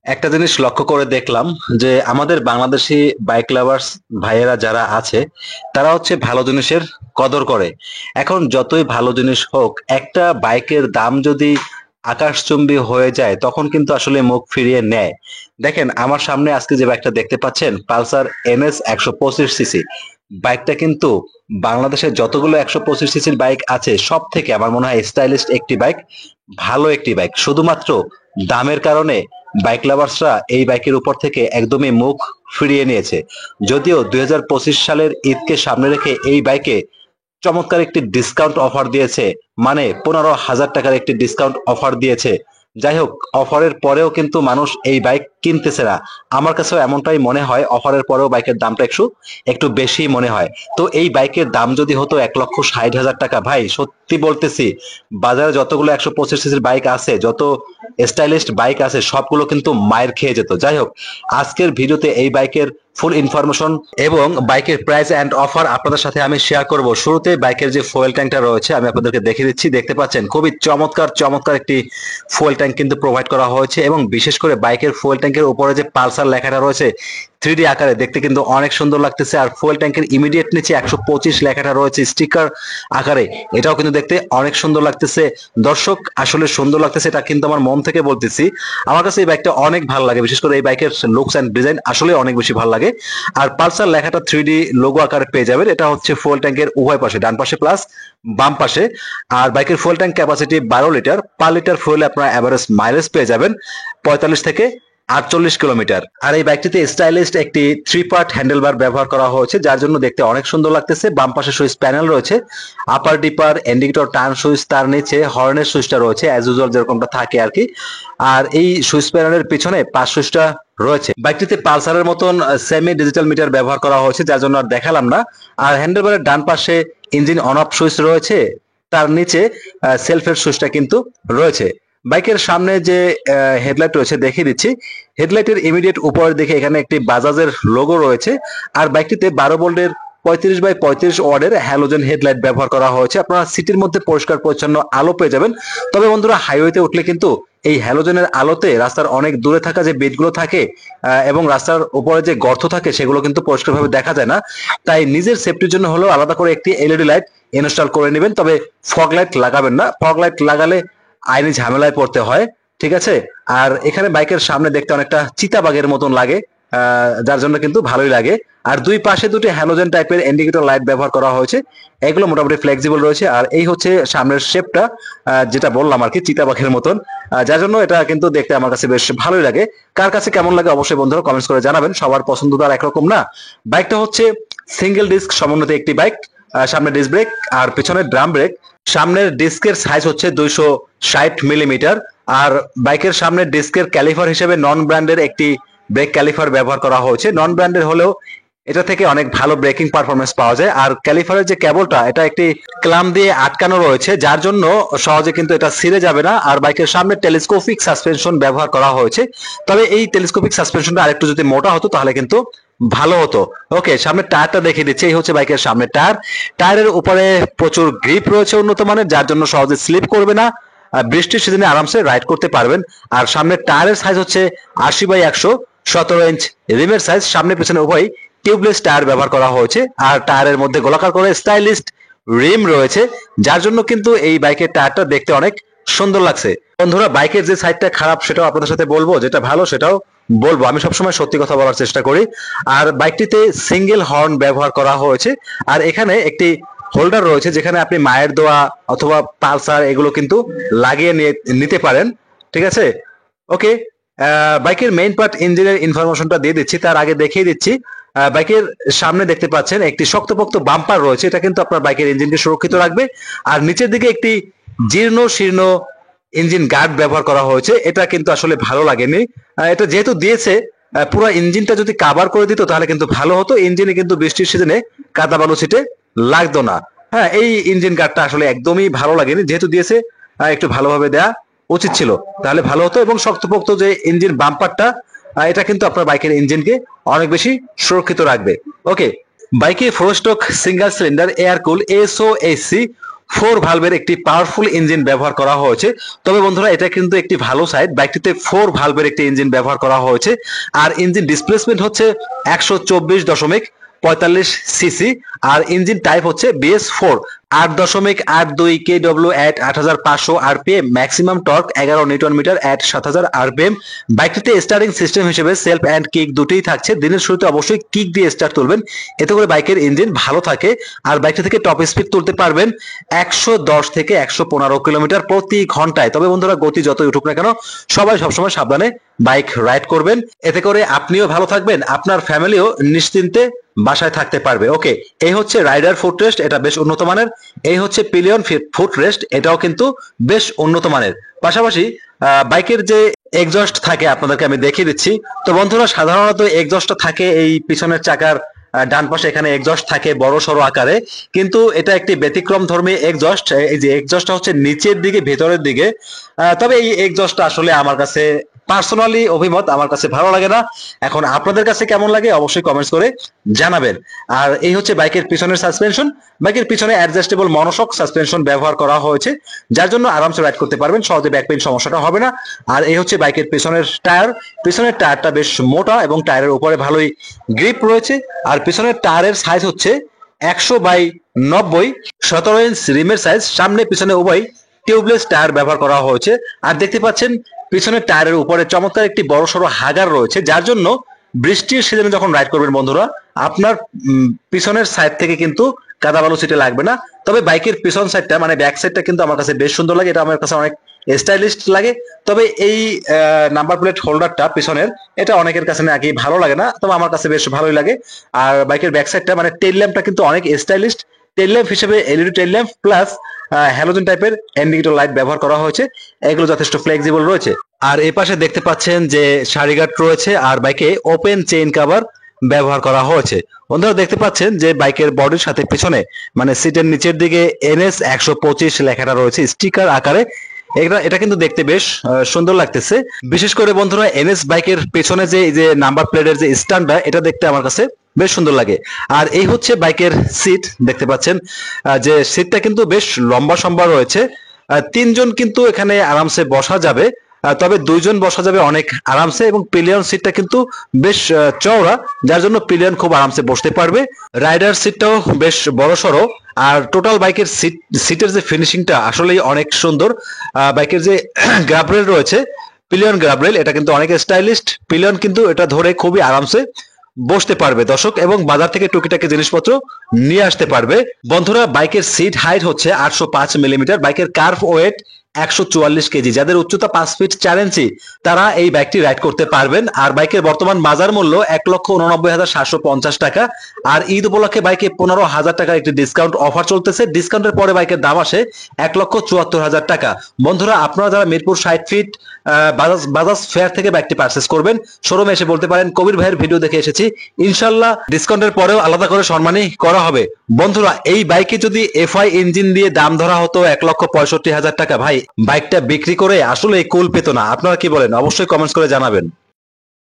একটা জিনিস লক্ষ্য করে দেখলাম যে আমাদের বাংলাদেশি বাইক লাভার্স ভাইয়েরা যারা আছে তারা হচ্ছে ভালো জিনিসের কদর করে। এখন যতই ভালো জিনিস হোক, একটা বাইকের দাম যদি আকাশচুম্বী হয়ে যায় তখন কিন্তু আসলে মুখ ফিরিয়ে নেয়। দেখেন আমার সামনে আজকে যে বাইকটা দেখতে পাচ্ছেন, পালসার এনএস 125 সিসি বাইকটা কিন্তু বাংলাদেশের যতগুলো 125 সিসির বাইক আছে সব থেকে আমার মনে হয় স্টাইলিশ একটি বাইক, ভালো একটি বাইক। শুধুমাত্র দামের কারণে বাইক লাভার্সরা এই বাইকের উপর থেকে একদমই মুখ ফিরিয়ে নিয়েছে। যদিও 2025 সালের ঈদকে সামনে রেখে এই বাইকে চমৎকার একটি ডিসকাউন্ট অফার দিয়েছে, মানে 15,000 টাকার একটি ডিসকাউন্ট অফার দিয়েছে। যাই হোক, অফারের পরেও কিন্তু মানুষ এই বাইক কিনতেছে না। আমার কাছেও এমনটাই মনে হয়, অফারের পরেও বাইকের দামটা একটু একটু বেশি মনে হয়। তো এই বাইকের দাম যদি হতো 1,60,000 টাকা, ভাই সত্যি বলতেছি বাজারে যতগুলো 125 সিসির বাইক আছে, যত স্টাইলিশ বাইক আছে, সবগুলো কিন্তু মায়ের খেয়ে যেত। যাই হোক, আজকের ভিডিওতে এই বাইকের ফুল ইনফরমেশন এবং বাইকের প্রাইস এন্ড অফার আপনাদের সাথে আমি শেয়ার করব। শুরুতে বাইকের যে ফুয়েল ট্যাঙ্কটা রয়েছে আমি আপনাদেরকে দেখিয়ে দিচ্ছি। দেখতে পাচ্ছেন খুবই চমৎকার চমৎকার একটি ফুয়েল ট্যাঙ্ক কিন্তু প্রোভাইড করা হয়েছে, এবং বিশেষ করে বাইকের ফুয়েল ট্যাঙ্কের উপরে যে পালসার লেখাটা রয়েছে 3D আকারে দেখতে কিন্তু অনেক সুন্দর লাগতেছে। আর ফুয়েল ট্যাঙ্কের ইমিডিয়েট নিচে 125 লেখাটা রয়েছে স্টিকার আকারে, এটাও কিন্তু দেখতে অনেক সুন্দর লাগতেছে। দর্শক, আসলে সুন্দর লাগতেছে এটা কিন্তু আমার মন থেকে বলতেছি। আমার কাছে এই বাইকটা অনেক ভালো লাগে, বিশেষ করে এই বাইকের লুকস এন্ড ডিজাইন আসলে অনেক বেশি ভালো লাগে। আর পালসার লেখাটা 3D লোগো আকারে পেয়ে যাবেন। এটা হচ্ছে ফুয়েল ট্যাঙ্কের উভয় পাশে, ডান পাশে প্লাস বাম পাশে। আর বাইকের fuel tank capacity 12 litre, per litre ফুয়েলে আপনারা এভারেজ মাইলেজ পেয়ে যাবেন 45 থেকে 48 কিলোমিটার। আর এই বাইকটিতে স্টাইলিশ একটি 3 পার্ট হ্যান্ডেলবার ব্যবহার করা হয়েছে, যার জন্য দেখতে অনেক সুন্দর লাগতেছে। বাম পাশে সুইচ প্যানেল রয়েছে, আপার ডিপার ইন্ডিকেটর টার্ন সুইচ, তার নিচে হর্নের সুইচটা রয়েছে অ্যাজ ইউজুয়াল যেরকমটা থাকে আর কি। আর এই সুইচ প্যানেলের পিছনে পাঁচ সুইচটা রয়েছে। বাইকটিতে পালসারের মতন সেমি ডিজিটাল মিটার ব্যবহার করা হয়েছে, যার জন্য আর দেখালাম না। আর হ্যান্ডেলবারের ডান পাশে ইঞ্জিন অন অফ সুইচ রয়েছে, তার নিচে সেলফের সুইচটা কিন্তু রয়েছে। বাইকের সামনে যে হেডলাইট রয়েছে দেখিয়ে দিচ্ছি। হেডলাইটের ইমিডিয়েট উপরের দিকে এখানে একটি বাজাজের লোগো রয়েছে। আর বাইকটিতে 12 ভোল্টের 35/35 ওয়াটের হ্যালোজেন হেডলাইট ব্যবহার করা হয়েছে। আপনারা সিটির মধ্যে পরিষ্কার পরিচ্ছন্ন আলো পেয়ে যাবেন। তবে বন্ধুরা, হাইওয়েতে উঠলে কিন্তু এই হ্যালোজেনের আলোতে রাস্তার অনেক দূরে থাকা যে বিটগুলো থাকে এবং রাস্তার উপরে যে গর্ত থাকে সেগুলো কিন্তু পরিষ্কারভাবে দেখা যায় না। তাই নিজের সেফটির জন্য হলেও আলাদা করে একটি এলইডি লাইট ইনস্টল করে নেবেন। তবে ফগ লাইট লাগাবেন না, ফগ লাইট লাগালে আইনি ঝামেলায় পড়তে হয়। ঠিক আছে। আর এখানে বাইকের সামনে দেখতে অনেকটা চিতাবাঘের মতন লাগে, যার জন্য কিন্তু ভালোই লাগে। আর দুই পাশে দুটি হ্যালোজেন টাইপের ইন্ডিকেটর লাইট ব্যবহার করা হয়েছে, এগুলো মোটামুটি ফ্লেক্সিবল রয়েছে। আর এই হচ্ছে সামনের শেপটা, যেটা বললাম আর কি চিতাবাঘের মতন, যার জন্য এটা কিন্তু দেখতে আমার কাছে বেশ ভালোই লাগে। কার কাছে কেমন লাগে অবশ্যই বন্ধুরা কমেন্টস করে জানাবেন, সবার পছন্দ তো আর একরকম না। বাইকটা হচ্ছে সিঙ্গেল ডিস্ক সমন্বিত একটি বাইক, সামনে ডিস্ক ব্রেক আর পেছনে ড্রাম ব্রেক। সামনের ডিস্কের সাইজ হচ্ছে 260 মিলিমিটার। আর বাইকের সামনের ডিস্কের ক্যালিফার হিসেবে নন ব্র্যান্ডের একটি ব্রেক ক্যালিফার ব্যবহার করা হয়েছে। নন ব্র্যান্ডের হলেও এটা থেকে অনেক ভালো ব্রেকিং পারফরমেন্স পাওয়া যায়। আর ক্যালিফারের যে কেবলটা, এটা একটি ক্লাম দিয়ে আটকানো রয়েছে, যার জন্য সহজে কিন্তু এটা ছিঁড়ে যাবে না। আর বাইকের সামনে টেলিস্কোপিক সাসপেনশন ব্যবহার করা হয়েছে। তবে এই টেলিস্কোপিক সাসপেনশনটা আরেকটু যদি মোটা হতো তাহলে কিন্তু ভালো হতো। ওকে, সামনে টায়ারটা দেখিয়ে দিচ্ছি। এই হচ্ছে বাইকের সামনে টায়ার। টায়ারের উপরে প্রচুর গ্রিপ রয়েছে উন্নত মানের, যার জন্য সহজে স্লিপ করবে না। বৃষ্টির সিজনে আরামসে রাইড করতে পারবেন। আর সামনের টায়ারের সাইজ হচ্ছে 80/100, 17 ইঞ্চ রিমের সাইজ। সামনে পেছনে উভয় টিউবলেস টায়ার ব্যবহার করা হয়েছে। আর টায়ারের মধ্যে গোলাকার করে স্টাইলিশ রিম রয়েছে, যার জন্য কিন্তু এই বাইকের টায়ারটা দেখতে অনেক সুন্দর লাগছে। বন্ধুরা, বাইকের যে সাইডটা খারাপ সেটাও আপনাদের সাথে বলবো, যেটা ভালো সেটাও বলবো। আমি সবসময় সত্যি কথা বলার চেষ্টা করি। আর বাইকটিতে সিঙ্গেল হর্ন ব্যবহার করা হয়েছে। আর এখানে একটি হোল্ডার রয়েছে, যেখানে আপনি মায়ের দোয়া অথবা পালসার এগুলো কিন্তু লাগিয়ে নিতে পারেন। ঠিক আছে। ওকে, বাইকের মেইন পার্ট ইঞ্জিনের ইনফরমেশনটা দিয়ে দিচ্ছি, তার আগে দেখিয়ে দিচ্ছি। বাইকের সামনে দেখতে পাচ্ছেন একটি শক্তপোক্ত বাম্পার রয়েছে, এটা কিন্তু আপনার বাইকের ইঞ্জিনকে সুরক্ষিত রাখবে। আর নিচের দিকে একটি জীর্ণ শীর্ণ ইঞ্জিন গার্ড ব্যবহার করা হয়েছে, এটা কিন্তু আসলে ভালো লাগেনি। এটা যেহেতু দিয়েছে, পুরো ইঞ্জিনটা যদি কাভার করে দিত তাহলে কিন্তু ভালো হতো। ইঞ্জিনে কিন্তু বৃষ্টির সিজনে কাদা বালু ছিটে লাগতো না। হ্যাঁ, এই ইঞ্জিন গার্ডটা আসলে একদমই ভালো লাগেনি, যেহেতু দিয়েছে একটু ভালোভাবে দেয়া উচিত ছিল, তাহলে ভালো হতো। এবং শক্তপোক্ত যে ইঞ্জিন বাম্পারটা, এটা কিন্তু আপনার বাইকের ইঞ্জিনকে অনেক বেশি সুরক্ষিত রাখবে। ওকে, বাইকে 4 stroke single cylinder air cool SOHC four ভালভের একটি পাওয়ারফুল ইঞ্জিন ব্যবহার করা হয়েছে। তবে বন্ধুরা এটা কিন্তু একটি ভালো সাইড, বাইকটিতে ফোর ভালভের একটি ইঞ্জিন ব্যবহার করা হয়েছে। আর ইঞ্জিন ডিসপ্লেসমেন্ট হচ্ছে 124.45 সিসি, আর ইঞ্জিন টাইপ হচ্ছে BS4, 8.82 কেডব্লিউ at 8500 RPM, maximum torque 11 newton metre at 7000 RPM. বাইকটিতে স্টার্টিং সিস্টেম হিসেবে সেলফ অ্যান্ড কিক দুটোই থাকছে। দিনের শুরুতে অবশ্যই কিক দিয়ে স্টার্ট তুলবেন, এতে করে বাইকের ইঞ্জিন ভালো থাকে। আর বাইকটি থেকে টপ স্পিড তুলতে পারবেন 110 থেকে 115 কিলোমিটার প্রতি ঘন্টায়। তবে বন্ধুরা গতি যতই উঠুক না কেন, সবাই সবসময় সাবধানে বাইক রাইড করবেন, এতে করে আপনিও ভালো থাকবেন, আপনার ফ্যামিলিও নিশ্চিন্তে বাসায় থাকতে পারবে। ওকে, এই হচ্ছে রাইডার ফুট রেস্ট, এটা বেশ উন্নত মানের। এই হচ্ছে পিলিয়ন ফুট রেস্ট, এটাও কিন্তু বেশ উন্নত মানের। পাশাপাশি বাইকের যে এক্সস্ট থাকে আপনাদেরকে আমি দেখিয়ে দিচ্ছি। তো বন্ধুরা সাধারণত এক্সস্টটা থাকে এই পিছনের চাকার ডান পাশে, এখানে এক্সস্ট থাকে বড় সড়ো আকারে, কিন্তু এটা একটি ব্যতিক্রম ধর্মী এক্সস্ট। এই যে এক্সস্টটা হচ্ছে নিচের দিকে ভেতরের দিকে। তবে এই এক্সস্টটা আসলে আমার কাছে পার্সোনালি অভিমত, আমার কাছে ভালো লাগে না। এখন আপনাদের কাছে কেমন লাগে অবশ্যই কমেন্টস করে জানাবেন। আর এই হচ্ছে বাইকের পিছনের সাসপেনশন। বাইকের পিছনে অ্যাডজাস্টেবল মনোশক সাসপেনশন ব্যবহার করা হয়েছে, যার জন্য আরামসে রাইড করতে পারবেন, সহজে ব্যাক পেইন সমস্যাটা হবে না। আর এই হচ্ছে বাইকের পিছনের টায়ার। পিছনের টায়ারটা বেশ মোটা এবং টায়ারের উপরে ভালোই গ্রিপ রয়েছে। আর পিছনের টায়ারের সাইজ হচ্ছে 100/90, 17 ইঞ্চ রিমের সাইজ। সামনে পিছনে উভয় টিউবলেস টায়ার ব্যবহার করা হয়েছে। আর দেখতে পাচ্ছেন পিছনের টায়ারের উপরে চমৎকার একটি বড় সড়ো হাগার রয়েছে, যার জন্য বৃষ্টির সিজনে যখন রাইড করবেন বন্ধুরা, আপনার পিছনের সাইড থেকে কিন্তু কাদা বালু সিটে লাগবে না। তবে বাইকের পিছন সাইডটা মানে ব্যাক সাইডটা কিন্তু আমার কাছে বেশ সুন্দর লাগে, এটা আমার কাছে অনেক স্টাইলিশ লাগে। তবে এই নাম্বার প্লেট হোল্ডারটা পিছনের, এটা অনেকের কাছে নাকি ভালো লাগে না, তবে আমার কাছে বেশ ভালোই লাগে। আর বাইকের ব্যাক সাইডটা মানে টেইল ল্যাম্পটা কিন্তু অনেক স্টাইলিশ। টেইল ল্যাম্প হিসেবে LED tail lamp plus halogen টাইপের ইন্ডিকেটর লাইট ব্যবহার করা হয়েছে, এগুলো যথেষ্ট ফ্লেক্সিবল রয়েছে। আর এই পাশে দেখতে পাচ্ছেন যে সারিগার্ড রয়েছে, আর বাইকে ওপেন চেইন কভার ব্যবহার করা হয়েছে। বন্ধুরা দেখতে পাচ্ছেন যে বাইকের বডির সাথে পিছনে মানে সিটের নিচের দিকে NS 125 লেখাটা রয়েছে স্টিকার আকারে। এটা কিন্তু দেখতে বেশ সুন্দর লাগতেছে। বিশেষ করে বন্ধুরা NS বাইকের পেছনে যে নাম্বার প্লেটের যে স্ট্যান্ডটা, এটা দেখতে আমার কাছে বেশ সুন্দর লাগে। আর এই হচ্ছে বাইকের সিট, দেখতে পাচ্ছেন যে সিটটা কিন্তু বেশ লম্বা সম্বা রয়েছে। তিনজন কিন্তু এখানে আরামসে বসা যাবে, তবে দুইজন বসা যাবে অনেক আরামসে। এবং পিলিয়ন সিটটা কিন্তু বেশ চওড়া, যার জন্য পিলিয়ন খুব আরামসে বসতে পারবে। রাইডার সিটটাও বেশ বড় সড়ো। আর টোটাল বাইকের সিটের যে ফিনিশিংটা আসলেই অনেক সুন্দর। বাইকের যে গ্রাবরেল রয়েছে, পিলিয়ন গ্রাবরেল, এটা কিন্তু অনেক স্টাইলিশ। পিলিয়ন কিন্তু এটা ধরে খুবই আরামসে বসতে পারবে দর্শক, এবং বাজার থেকে টুকিটাকি জিনিসপত্র নিয়ে আসতে পারবে। বন্ধুরা বাইকের সিট হাইট হচ্ছে 805 মিলিমিটার, বাইকের কার্ভ ওয়েট 144 কেজি। যাদের উচ্চতা 5 ফিট 4 ইঞ্চি তারা এই বাইকটি রাইড করতে পারবেন। আর বাইকের বর্তমান বাজার মূল্য 1,89,750 টাকা। আর ঈদ উপলক্ষে বাইকে 15,000 টাকার একটি ডিসকাউন্ট অফার চলতেছে। ডিসকাউন্টের পরে বাইকের দাম আসে 1,74,000 টাকা। বন্ধুরা আপনারা যারা মিরপুর 60 ফিট বাজাজ ফেয়ার থেকে বাইকটি পারচেস করবেন, শোরুমে এসে বলতে পারেন কবির ভাইয়ের ভিডিও দেখে এসেছি, ইনশাল্লাহ ডিসকাউন্টের পরেও আলাদা করে সম্মানই করা হবে। বন্ধুরা এই বাইকে যদি FI ইঞ্জিন দিয়ে দাম ধরা হতো 1,65,000 টাকা, ভাই বাইকটা বিক্রি করে আসলে কুল পেত না। আপনারা কি বলেন অবশ্যই কমেন্টস করে জানাবেন।